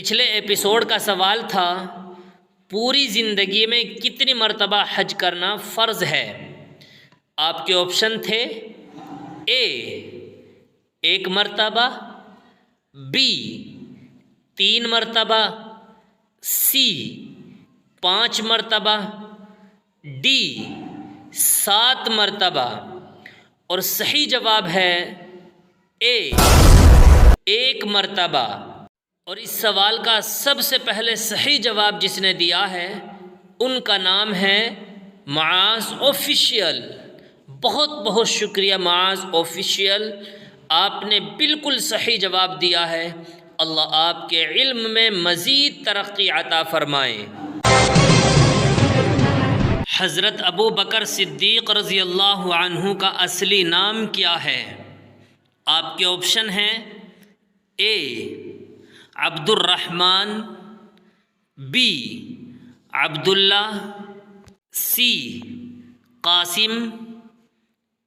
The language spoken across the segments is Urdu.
پچھلے ایپیسوڈ کا سوال تھا پوری زندگی میں کتنی مرتبہ حج کرنا فرض ہے۔ آپ کے آپشن تھے اے 1 مرتبہ، بی 3 مرتبہ، سی 5 مرتبہ، ڈی 7 مرتبہ، اور صحیح جواب ہے اے 1 مرتبہ۔ اور اس سوال کا سب سے پہلے صحیح جواب جس نے دیا ہے ان کا نام ہے معاذ آفیشیل۔ بہت بہت شکریہ معاذ آفیشیل، آپ نے بالکل صحیح جواب دیا ہے۔ اللہ آپ کے علم میں مزید ترقی عطا فرمائے۔ حضرت ابو بکر صدیق رضی اللہ عنہ کا اصلی نام کیا ہے؟ آپ کے آپشن ہیں A Abdur Rahman, B Abdullah, C Qasim,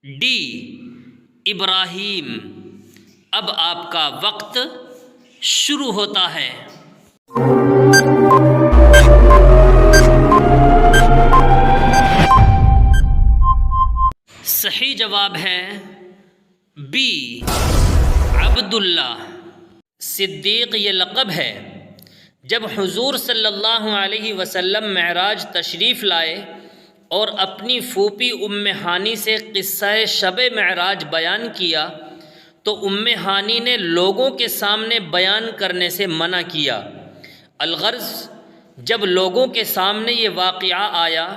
D Ibrahim. اب آپ کا وقت شروع ہوتا ہے۔ صحیح جواب ہے بی عبداللہ۔ صدیق یہ لقب ہے۔ جب حضور صلی اللہ علیہ وسلم معراج تشریف لائے اور اپنی پھوپھی ام ہانی سے قصہ شب معراج بیان کیا تو ام ہانی نے لوگوں کے سامنے بیان کرنے سے منع کیا۔ الغرض جب لوگوں کے سامنے یہ واقعہ آیا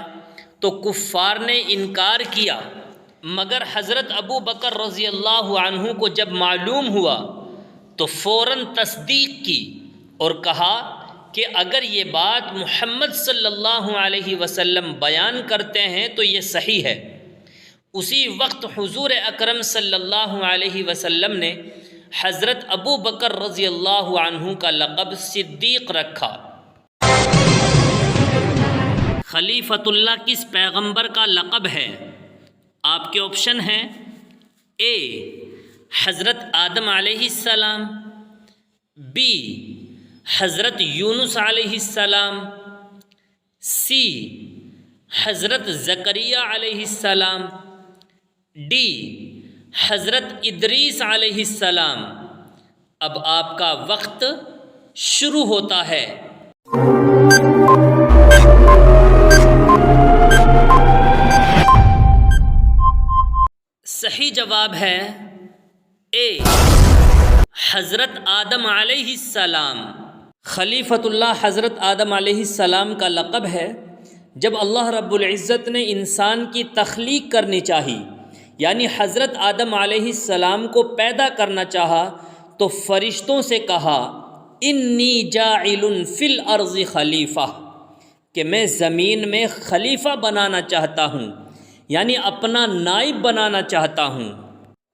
تو کفار نے انکار کیا، مگر حضرت ابو بکر رضی اللہ عنہ کو جب معلوم ہوا تو فوراً تصدیق کی اور کہا کہ اگر یہ بات محمد صلی اللہ علیہ وسلم بیان کرتے ہیں تو یہ صحیح ہے۔ اسی وقت حضور اکرم صلی اللہ علیہ وسلم نے حضرت ابو بکر رضی اللہ عنہ کا لقب صدیق رکھا۔ خلیفۃ اللہ کس پیغمبر کا لقب ہے؟ آپ کے آپشن ہیں اے حضرت آدم علیہ السلام، بی حضرت یونس علیہ السلام، سی حضرت زکریا علیہ السلام، ڈی حضرت ادریس علیہ السلام۔ اب آپ کا وقت شروع ہوتا ہے۔ صحیح جواب ہے اے حضرت آدم علیہ السلام۔ خلیفۃ اللہ حضرت آدم علیہ السلام کا لقب ہے۔ جب اللہ رب العزت نے انسان کی تخلیق کرنی چاہی، یعنی حضرت آدم علیہ السلام کو پیدا کرنا چاہا، تو فرشتوں سے کہا انی جاعل فی الارض خلیفہ، کہ میں زمین میں خلیفہ بنانا چاہتا ہوں، یعنی اپنا نائب بنانا چاہتا ہوں۔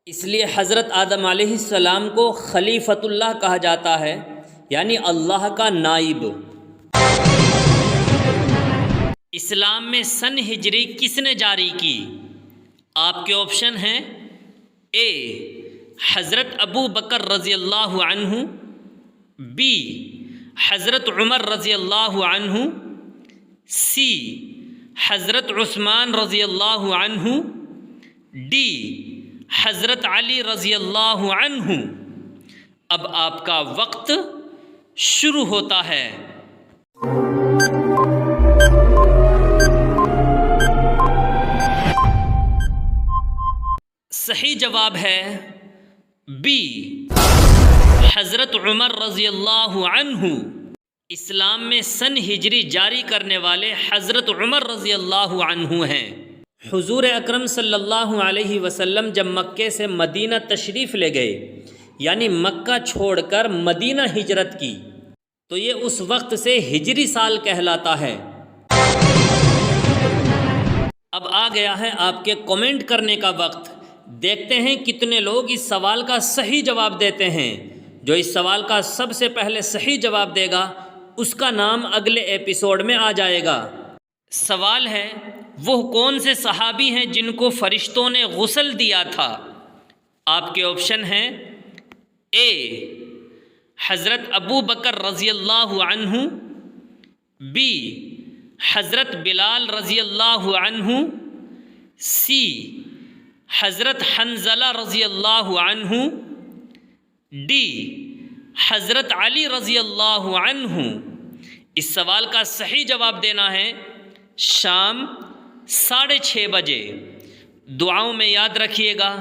اس لیے حضرت آدم علیہ السلام کو خلیفۃ اللہ کہا جاتا ہے، یعنی اللہ کا نائب۔ اسلام میں سن ہجری کس نے جاری کی؟ آپ کے آپشن ہیں اے حضرت ابو بکر رضی اللہ عنہ، بی حضرت عمر رضی اللہ عنہ، سی حضرت عثمان رضی اللہ عنہ، ڈی حضرت علی رضی اللہ عنہ۔ اب آپ کا وقت شروع ہوتا ہے۔ صحیح جواب ہے بی حضرت عمر رضی اللہ عنہ۔ اسلام میں سن ہجری جاری کرنے والے حضرت عمر رضی اللہ عنہ ہیں۔ حضور اکرم صلی اللہ علیہ وسلم جب مکے سے مدینہ تشریف لے گئے، یعنی مکہ چھوڑ کر مدینہ ہجرت کی، تو یہ اس وقت سے ہجری سال کہلاتا ہے۔ اب آ گیا ہے آپ کے کمنٹ کرنے کا وقت۔ دیکھتے ہیں کتنے لوگ اس سوال کا صحیح جواب دیتے ہیں۔ جو اس سوال کا سب سے پہلے صحیح جواب دے گا اس کا نام اگلے ایپیسوڈ میں آ جائے گا۔ سوال ہے وہ کون سے صحابی ہیں جن کو فرشتوں نے غسل دیا تھا؟ آپ کے آپشن ہیں اے حضرت ابو بکر رضی اللہ عنہ، بی حضرت بلال رضی اللہ عنہ، سی حضرت حنزلہ رضی اللہ عنہ، ڈی حضرت علی رضی اللہ عنہ۔ اس سوال کا صحیح جواب دینا ہے شام 6:30 بجے۔ دعاؤں میں یاد رکھیے گا۔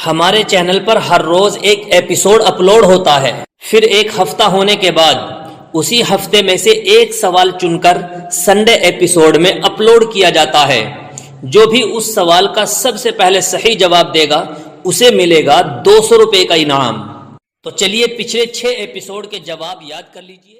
ہمارے چینل پر ہر روز ایک ایپیسوڈ اپلوڈ ہوتا ہے، پھر ایک ہفتہ ہونے کے بعد اسی ہفتے میں سے ایک سوال چن کر سنڈے ایپیسوڈ میں اپلوڈ کیا جاتا ہے۔ جو بھی اس سوال کا سب سے پہلے صحیح جواب دے گا اسے ملے گا 200 روپے کا انعام۔ تو چلیے پچھلے 6 ایپیسوڈ کے جواب یاد کر لیجئے۔